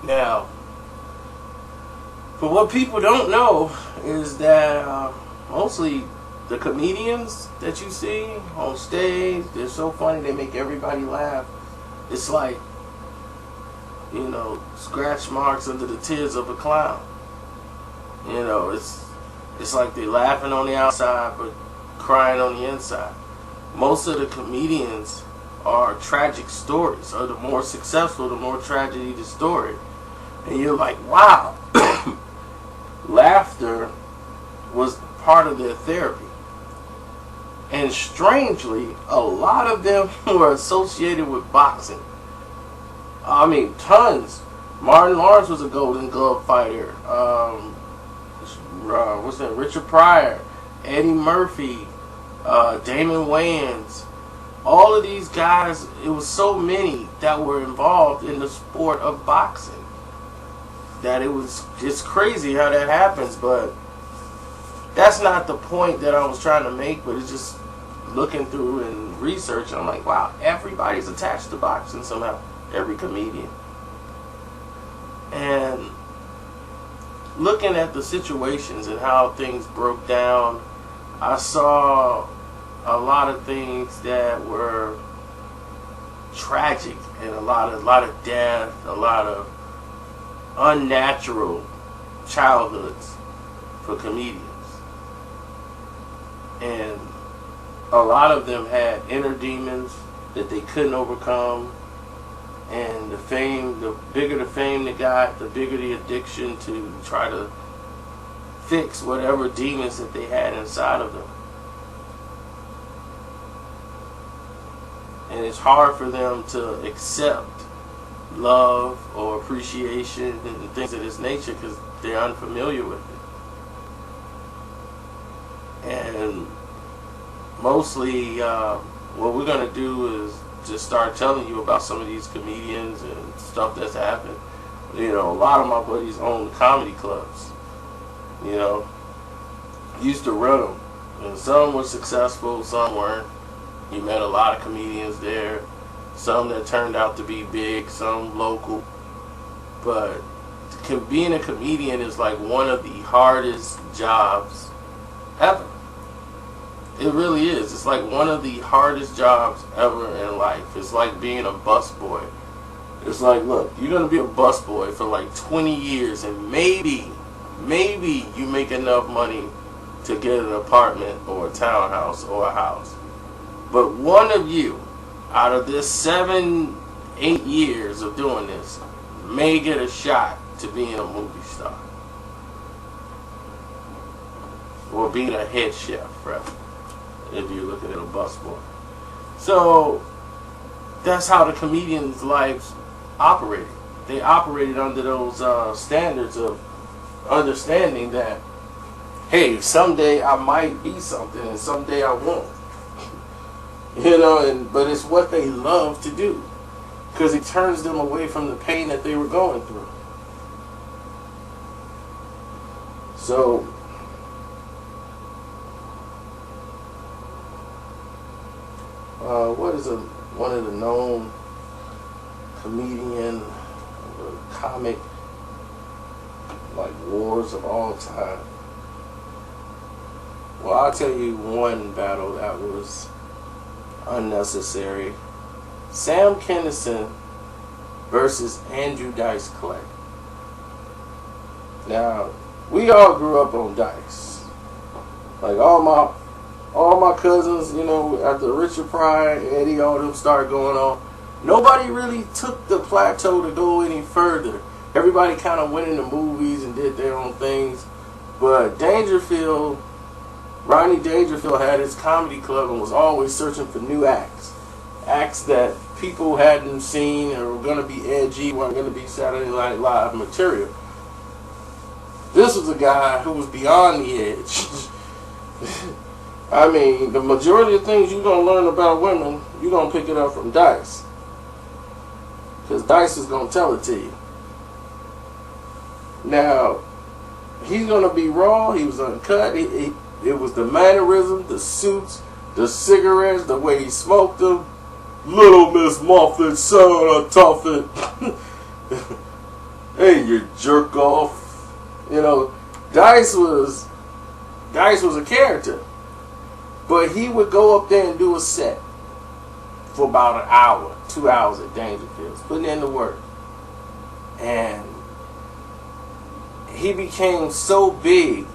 Now, but what people don't know is that mostly the comedians that you see on stage, they're so funny, they make everybody laugh. It's like, scratch marks under the tears of a clown. It's like they're laughing on the outside but crying on the inside. Most of the comedians are tragic stories, or the more successful, the more tragedy the story. And you're like, wow. Laughter was part of their therapy. And strangely, a lot of them were associated with boxing. I mean, tons. Martin Lawrence was a Golden Glove fighter. What's that? Richard Pryor, Eddie Murphy, Damon Wayans. All of these guys, it was so many that were involved in the sport of boxing that it's crazy how that happens, but that's not the point that I was trying to make. But it's just looking through and researching, I'm like, wow, everybody's attached to boxing somehow. Every comedian. And looking at the situations and how things broke down, I saw a lot of things that were tragic, and a lot of death, a lot of unnatural childhoods for comedians. And a lot of them had inner demons that they couldn't overcome. And the bigger the fame they got, the bigger the addiction to try to fix whatever demons that they had inside of them. And it's hard for them to accept love or appreciation and things of this nature because they're unfamiliar with it. And mostly what we're going to do is just start telling you about some of these comedians and stuff that's happened. A lot of my buddies own comedy clubs. Used to run them. And some were successful, some weren't. You met a lot of comedians there. Some that turned out to be big, some local. But being a comedian is like one of the hardest jobs ever. It really is. It's like one of the hardest jobs ever in life. It's like being a busboy. It's like, look, you're going to be a busboy for like 20 years and maybe you make enough money to get an apartment or a townhouse or a house. But one of you, out of this 7-8 years of doing this, may get a shot to being a movie star. Or being a head chef, rather, if you're looking at a busboy. So that's how the comedians' lives operated. They operated under those standards of understanding that, hey, someday I might be something and someday I won't. But it's what they love to do because it turns them away from the pain that they were going through. So what is one of the known comedian, comic, like wars of all time? Well, I'll tell you one battle that was unnecessary. Sam Kinison versus Andrew Dice Clay. Now, we all grew up on Dice. Like all my cousins, after Richard Pryor, Eddie, all them started going on, nobody really took the plateau to go any further. Everybody kind of went into movies and did their own things. But Rodney Dangerfield had his comedy club and was always searching for new acts. Acts that people hadn't seen or were going to be edgy, weren't going to be Saturday Night Live material. This was a guy who was beyond the edge. I mean, the majority of things you're going to learn about women, you're going to pick it up from Dice. Because Dice is going to tell it to you. Now, he's going to be raw. He was uncut. It was the mannerism, the suits, the cigarettes, the way he smoked them. Little Miss Moffat's son of Tuffet. Hey, you jerk off. You know, Dice was a character. But he would go up there and do a set for about an hour, 2 hours at Dangerfields, putting in the work. And he became so big.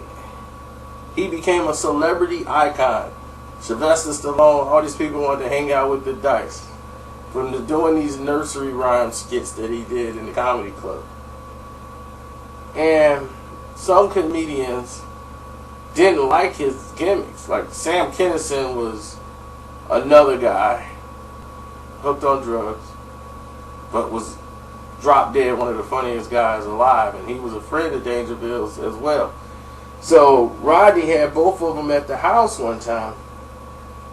He became a celebrity icon. Sylvester Stallone, all these people wanted to hang out with the Dice. From doing these nursery rhyme skits that he did in the comedy club. And some comedians didn't like his gimmicks. Like Sam Kinison was another guy hooked on drugs, but was drop dead one of the funniest guys alive, and he was afraid of Dangerfields as well. So Rodney had both of them at the house one time,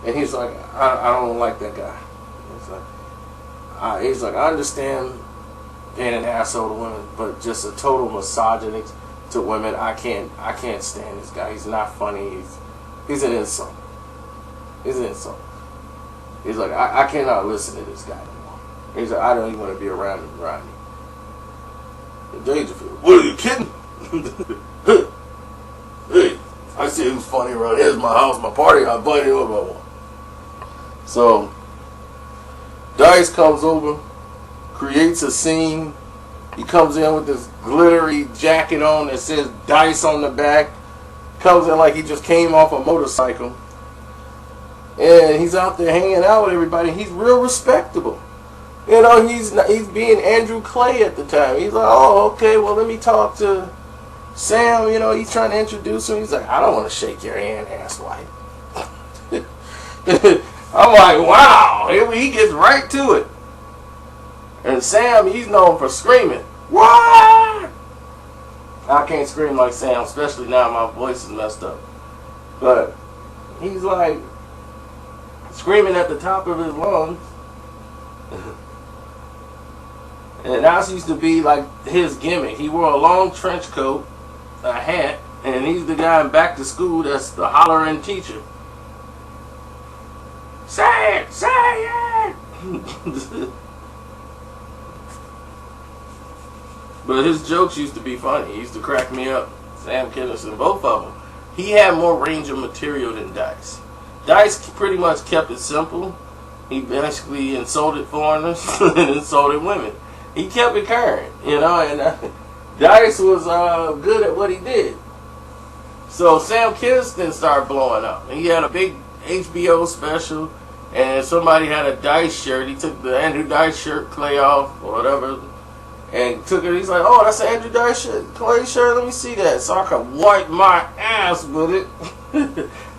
and he's like, I don't like that guy. He's like, I understand being an asshole to women, but just a total misogynist to women, I can't stand this guy. He's not funny. He's an insult. He's an insult. He's like, I cannot listen to this guy anymore. He's like, I don't even want to be around him, Rodney. Dangerfield, what are you kidding? Hey, I see who's funny around here. It's my house, my party. I invite whoever I want. So Dice comes over, creates a scene. He comes in with this glittery jacket on that says Dice on the back. Comes in like he just came off a motorcycle. And he's out there hanging out with everybody. He's real respectable. You know, he's being Andrew Clay at the time. He's like, oh, okay, well, let me talk to Sam. You know, he's trying to introduce him. He's like, I don't want to shake your hand, asswipe. I'm like, wow. He gets right to it. And Sam, he's known for screaming. What? I can't scream like Sam, especially now my voice is messed up. But he's like screaming at the top of his lungs. And that used to be like his gimmick. He wore a long trench coat, a hat, and he's the guy in Back to School that's the hollering teacher. Say it! Say it! But his jokes used to be funny. He used to crack me up. Sam Kinison, both of them. He had more range of material than Dice. Dice pretty much kept it simple. He basically insulted foreigners and insulted women. He kept it current, you know, and Dice was good at what he did. So Sam Kinison started blowing up. He had a big HBO special, and somebody had a Dice shirt. He took the Andrew Dice shirt, Clay off, or whatever, and took it. He's like, oh, that's an Andrew Dice shirt, Clay shirt, let me see that. So I could wipe my ass with it,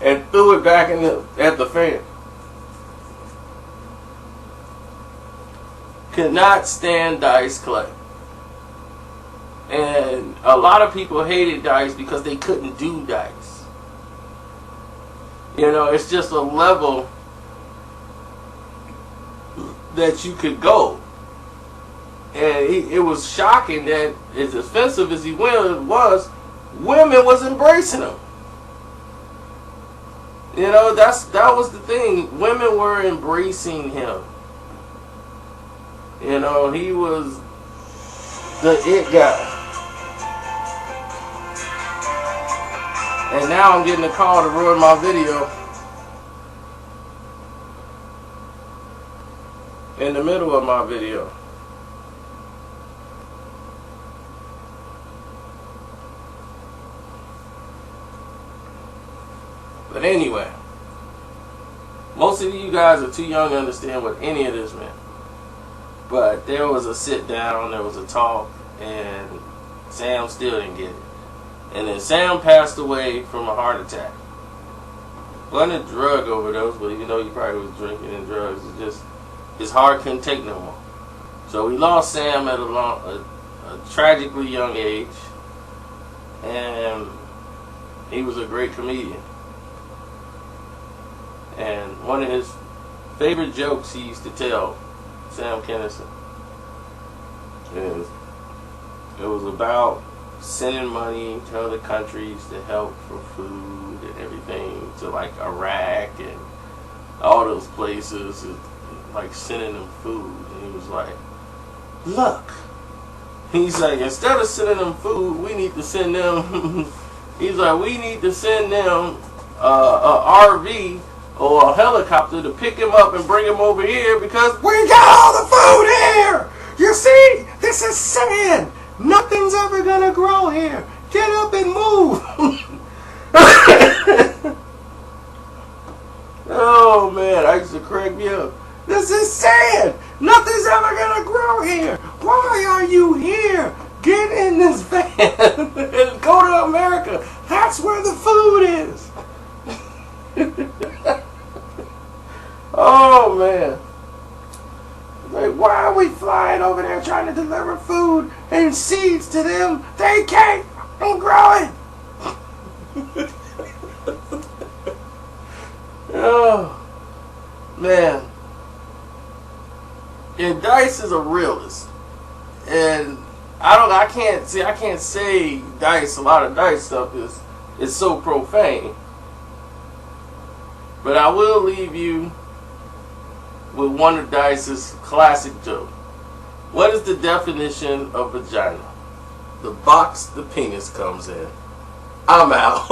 and threw it back at the fan. Could not stand Dice Clay. And a lot of people hated Dice because they couldn't do Dice. You know, it's just a level that you could go. And it was shocking that, as offensive as he was, women was embracing him. You know, that was the thing. Women were embracing him. You know, he was the it guy. And now I'm getting a call to ruin my video. In the middle of my video. But anyway, most of you guys are too young to understand what any of this meant. But there was a sit down, there was a talk, and Sam still didn't get it. And then Sam passed away from a heart attack. Wasn't a drug overdose, but even though he probably was drinking and drugs, it just his heart couldn't take no more. So we lost Sam at a tragically young age, and he was a great comedian. And one of his favorite jokes he used to tell, Sam Kinison, and it was about sending money to other countries to help for food and everything, to like Iraq and all those places, and like sending them food. And he was like, look, He's like, instead of sending them food, we need to send them. He's like, we need to send them a RV or a helicopter to pick him up and bring him over here because we got all the food here. You see, this is sand. Nothing's ever gonna grow here. Get up and move. Oh man, I used to crack me up. This is sand. Nothing's ever gonna grow here. Why are you here? Get in this van and go to America. That's where the food is. Oh man. Like, why are we flying over there trying to deliver food and seeds to them? They can't grow it. Oh man. And Dice is a realist. And I can't say Dice, a lot of Dice stuff is so profane. But I will leave you with one of Dice's classic jokes. What is the definition of vagina? The box the penis comes in. I'm out.